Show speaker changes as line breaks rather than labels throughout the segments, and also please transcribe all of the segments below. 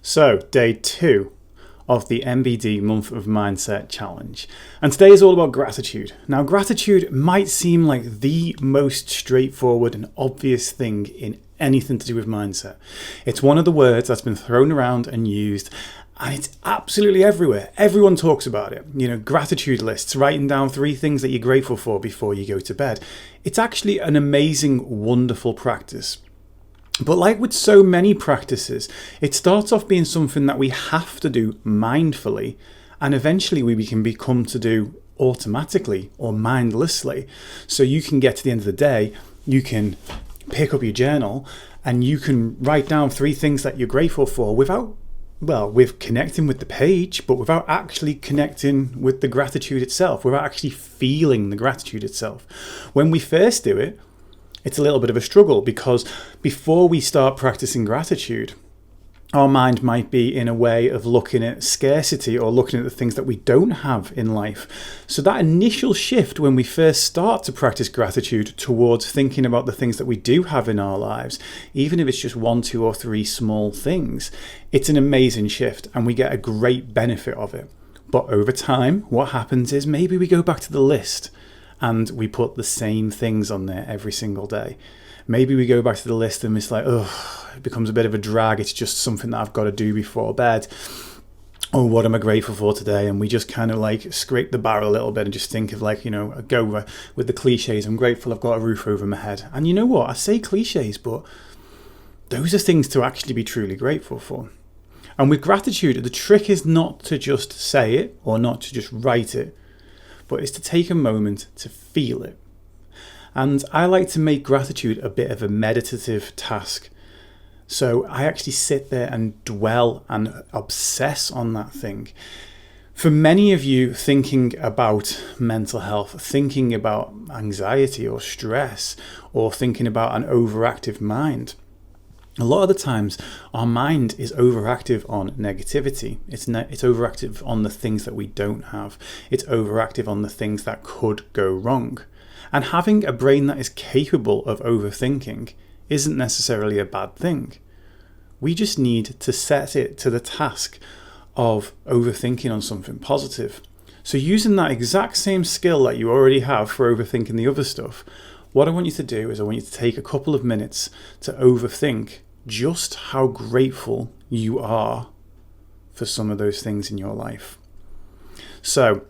So, day 2 of the MBD Month of Mindset Challenge. And today is all about gratitude. Now, gratitude might seem like the most straightforward and obvious thing in anything to do with mindset. It's one of the words that's been thrown around and used, and it's absolutely everywhere. Everyone talks about it. Gratitude lists, writing down 3 things that you're grateful for before you go to bed. It's actually an amazing, wonderful practice. But like with so many practices, it starts off being something that we have to do mindfully, and eventually we can become to do automatically or mindlessly. So you can get to the end of the day, you can pick up your journal and you can write down 3 things that you're grateful for with connecting with the page, but without actually connecting with the gratitude itself, without actually feeling the gratitude itself. When we first do it, it's a little bit of a struggle because before we start practicing gratitude, our mind might be in a way of looking at scarcity or looking at the things that we don't have in life. So that initial shift when we first start to practice gratitude towards thinking about the things that we do have in our lives, even if it's just 1, 2, or 3 small things, it's an amazing shift and we get a great benefit of it. But over time, what happens is maybe we go back to the list and we put the same things on there every single day. Maybe we go back to the list and it's like, it becomes a bit of a drag. It's just something that I've got to do before bed. Oh, what am I grateful for today? And we just kind of like scrape the barrel a little bit and just think of go with the cliches. I'm grateful I've got a roof over my head. And you know what? I say cliches, but those are things to actually be truly grateful for. And with gratitude, the trick is not to just say it or not to just write it, but it's to take a moment to feel it. And I like to make gratitude a bit of a meditative task. So I actually sit there and dwell and obsess on that thing. For many of you, thinking about mental health, thinking about anxiety or stress, or thinking about an overactive mind, a lot of the times our mind is overactive on negativity. It's overactive on the things that we don't have. It's overactive on the things that could go wrong. And having a brain that is capable of overthinking isn't necessarily a bad thing. We just need to set it to the task of overthinking on something positive. So using that exact same skill that you already have for overthinking the other stuff, what I want you to do is I want you to take a couple of minutes to overthink just how grateful you are for some of those things in your life. So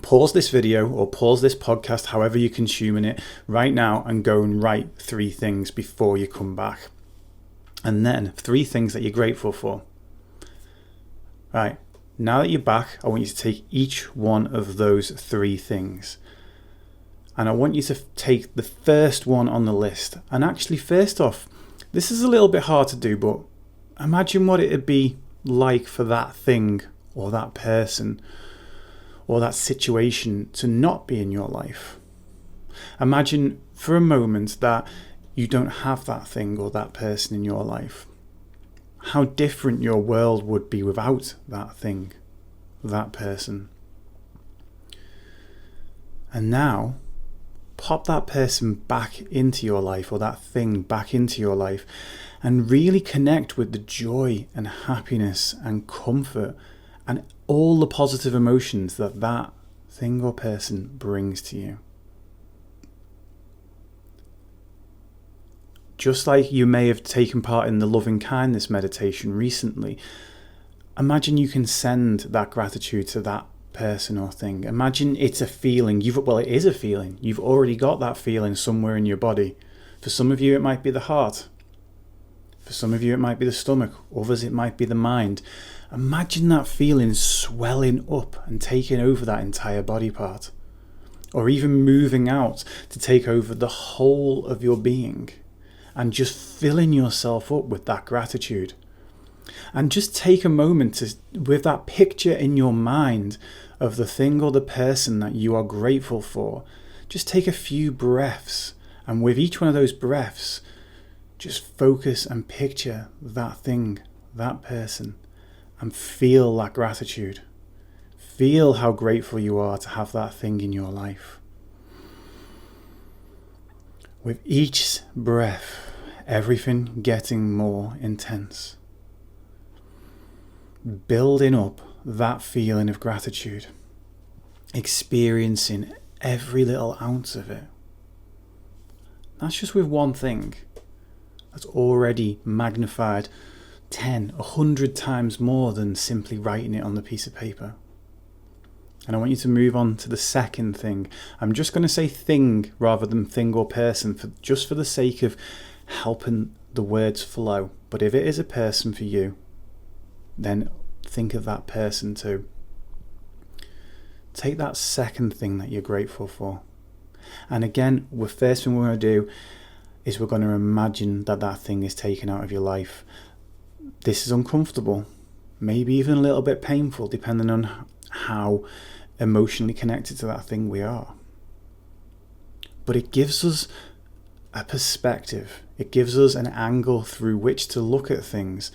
pause this video or pause this podcast, however you're consuming it right now, and go and write 3 things before you come back. And then 3 things that you're grateful for. Right, now that you're back, I want you to take each one of those 3 things. And I want you to take the first one on the list. And actually, first off, this is a little bit hard to do, but imagine what it'd be like for that thing or that person or that situation to not be in your life. Imagine for a moment that you don't have that thing or that person in your life. How different your world would be without that thing, that person. And now, pop that person back into your life or that thing back into your life and really connect with the joy and happiness and comfort and all the positive emotions that that thing or person brings to you. Just like you may have taken part in the loving kindness meditation recently, imagine you can send that gratitude to that person or thing. Imagine it's a feeling. It is a feeling. You've already got that feeling somewhere in your body. For some of you, it might be the heart. For some of you, it might be the stomach. Others, it might be the mind. Imagine that feeling swelling up and taking over that entire body part. Or even moving out to take over the whole of your being. And just filling yourself up with that gratitude. And just take a moment with that picture in your mind of the thing or the person that you are grateful for. Just take a few breaths. And with each one of those breaths, just focus and picture that thing, that person, and feel that gratitude. Feel how grateful you are to have that thing in your life. With each breath, everything getting more intense. building up that feeling of gratitude, experiencing every little ounce of it. That's just with one thing. That's already magnified 10, 100 times more than simply writing it on the piece of paper. And I want you to move on to the second thing. I'm just going to say thing rather than thing or person, just for the sake of helping the words flow. But if it is a person for you, then think of that person too. Take that second thing that you're grateful for. And again, the first thing we're going to do is we're going to imagine that thing is taken out of your life. This is uncomfortable, maybe even a little bit painful, depending on how emotionally connected to that thing we are. But it gives us a perspective. It gives us an angle through which to look at things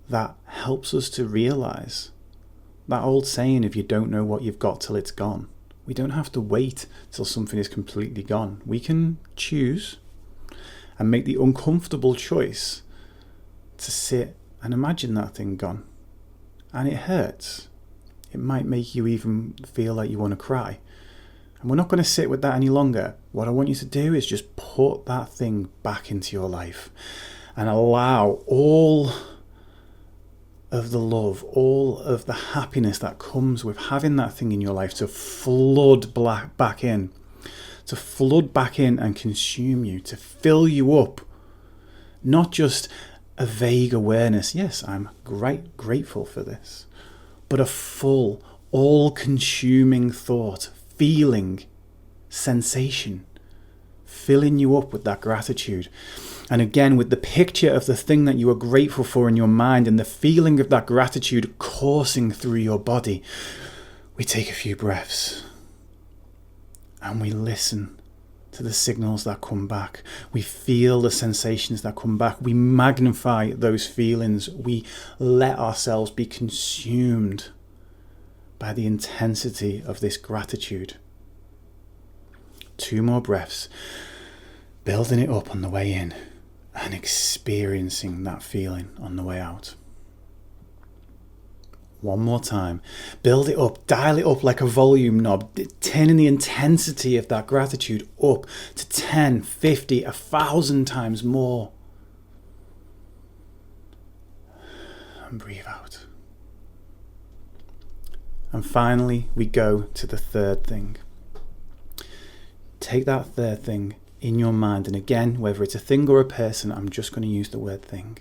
that helps us to realize that old saying, if you don't know what you've got till it's gone. We don't have to wait till something is completely gone. We can choose and make the uncomfortable choice to sit and imagine that thing gone. And it hurts. It might make you even feel like you want to cry. And we're not going to sit with that any longer. What I want you to do is just put that thing back into your life and allow all of the love, all of the happiness that comes with having that thing in your life to flood back in. To flood back in and consume you, to fill you up. Not just a vague awareness, yes, I'm grateful for this, but a full, all-consuming thought, feeling, sensation, filling you up with that gratitude. And again, with the picture of the thing that you are grateful for in your mind and the feeling of that gratitude coursing through your body, we take a few breaths and we listen to the signals that come back. We feel the sensations that come back. We magnify those feelings. We let ourselves be consumed by the intensity of this gratitude. 2 more breaths, building it up on the way in and experiencing that feeling on the way out. 1 more time. Build it up, dial it up like a volume knob, turning the intensity of that gratitude up to 10, 50, 1,000 times more. And breathe out. And finally, we go to the third thing. Take that third thing in your mind, and again, whether it's a thing or a person, I'm just going to use the word thing.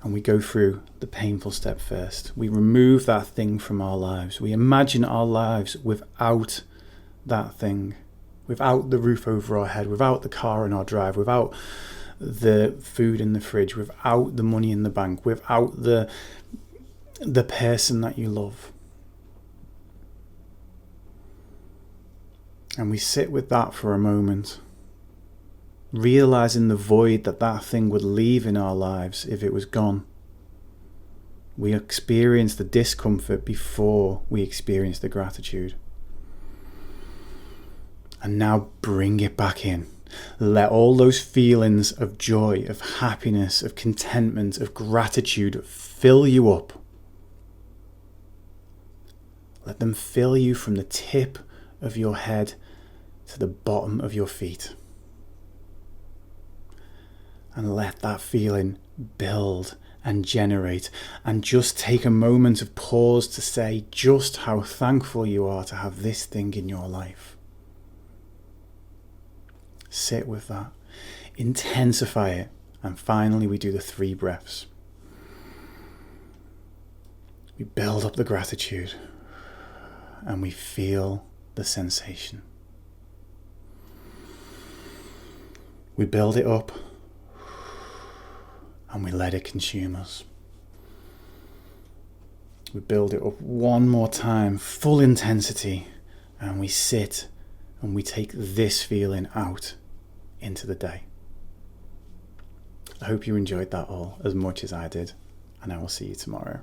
And we go through the painful step first. We remove that thing from our lives. We imagine our lives without that thing, without the roof over our head, without the car in our drive, without the food in the fridge, without the money in the bank, without the person that you love. And we sit with that for a moment, realizing the void that thing would leave in our lives if it was gone. We experience the discomfort before we experience the gratitude. And now bring it back in. Let all those feelings of joy, of happiness, of contentment, of gratitude fill you up. Let them fill you from the tip of your head to the bottom of your feet. And let that feeling build and generate, and just take a moment of pause to say just how thankful you are to have this thing in your life. Sit with that, intensify it, and finally we do the 3 breaths. We build up the gratitude and we feel the sensation. We build it up and we let it consume us. We build it up 1 more time, full intensity, and we sit and we take this feeling out into the day. I hope you enjoyed that all as much as I did, and I will see you tomorrow.